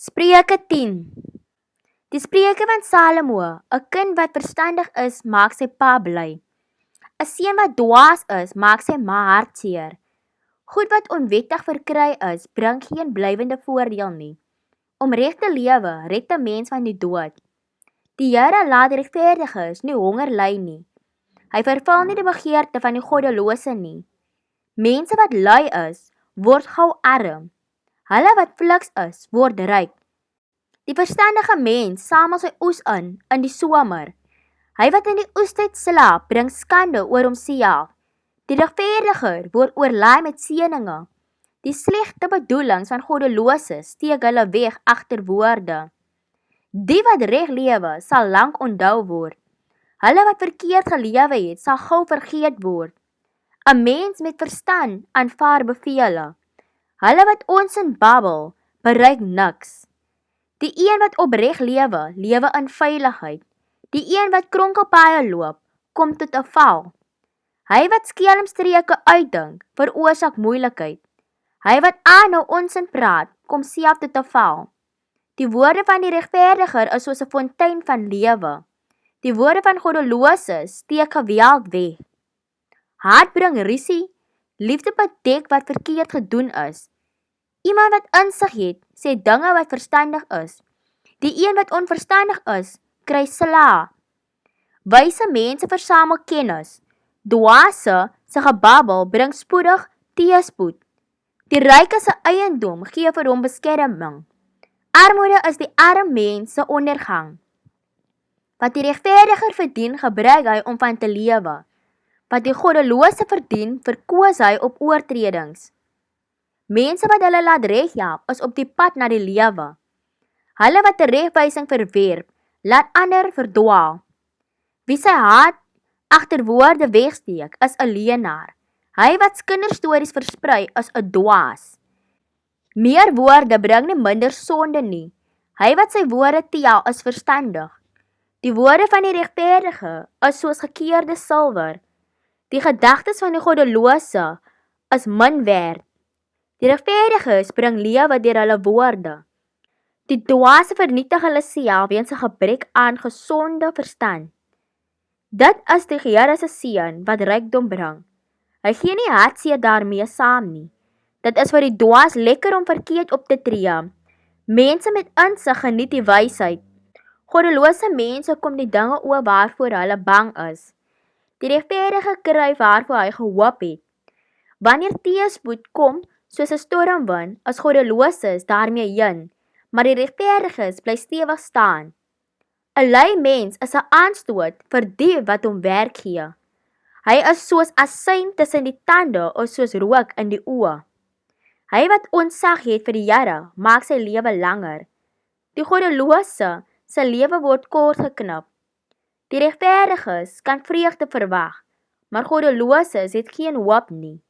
Spreuke 10. Die spreuke van Salomo, 'n kind wat verstandig is, maak sy pa bly. 'n seun wat dwaas is, maak sy ma hartseer. Goed wat onwettig verkry is, bring geen blywende voordeel nie. Om reg te lewe, red 'n mens van die dood. Die Here laat die regverdiges nie honger ly nie. Hy vervul nie die begeerte van die goddelose nie. Mense wat lui is, word gou arm. Hulle wat fliks is, word ryk. Die verstandige mens samel sy oes in die somer. Hy wat in die oestyd slaap, bring skande oor homself. Die regverdiger word oorlaai met seëninge. Die slegte bedoelings van goddeloses steek hulle weg agter woorde. Die wat reg lewe, sal lank onthou word. Hulle wat verkeerd gelewe het, sal gou vergeet word. 'n Mens met verstand aanvaar bevele. Hulle wat onsin babbel, bereik niks. Die een wat opreg lewe, lewe in veiligheid. Die een wat kronkelpaaie loop, kom tot 'n val. Hy wat skelmstreke uitdink, veroorsaak moeilikheid. Hy wat aanhou onsin praat, kom self tot 'n val. Die woorde van die regverdiger is soos 'n fontein van lewe. Die woorde van goddeloses steek geweld weg. Haat bring rusie, liefde bedek wat verkeerd gedoen is. Iemand wat insig het, sê dinge wat verstandig is. Die een wat onverstandig is, kry sla. Wyse mense versamel kennis. Dwaase se gebabbel bring spoedig teëspoed. Die ryke se eiendom gee vir hom beskerming. Armoede is die arm mens se ondergang. Wat die regverdiger verdien, gebruik hy om van te lewe. Wat die goddelose verdien, verkoos hy op oortredings. Mense wat hulle laat reghelp, is op die pad na die lewe. Hulle wat 'n regwysing verwerp, laat ander verdwaal. Wie sy hart agter woorde wegsteek, is 'n leienaar. Hy wat kinderstories versprei, is 'n dwaas. Meer woorde bring nie minder sonde nie. Hy wat sy woorde tel, is verstandig. Die woorde van die regverdige is soos gekeerde silwer. Die gedagtes van die goddelose is min werd. Die regverdiges bring lewe deur hulle woorde. Die dwaase vernietig hulle self weens 'n gebrek aan gesonde verstand. Dit is die Here se seën wat rykdom bring. Hy gee nie hartseer daarmee saam nie. Dit is vir die dwaas lekker om verkeerd op te tree. Mense met insig geniet die wysheid. Goddelose mense kom die dinge oor waarvoor hulle bang is. Die regverdige kry waarvoor hy gehoop het. Wanneer teëspoed kom, soos 'n stormwind, is goddeloses daarmee heen, maar die regverdiges bly stewig staan. 'n Lui mens is 'n aanstoot vir die wat hom werk gee. Hy is soos asyn tussen die tande of soos rook in die oë. Hy wat ontzag het vir die Here, maak sy lewe langer. Die goddelose se lewe word kort geknip. Die regverdiges kan vreugde verwag, maar goddeloses het geen hoop nie.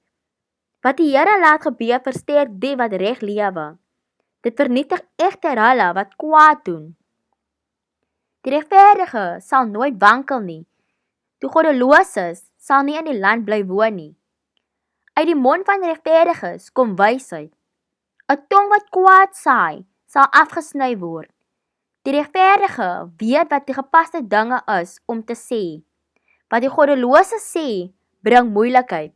Wat die Here laat gebeur, versterk die wat reg lewe. Dit vernietig egter hulle wat kwaad doen. Die regverdige sal nooit wankel nie. Die goddeloses sal nie in die land bly woon nie. Uit die mond van regverdiges kom wysheid. 'n Tong wat kwaad saai, sal afgesny word. Die regverdige weet wat die gepaste dinge is om te sê. Wat die goddelose sê, bring moeilikheid.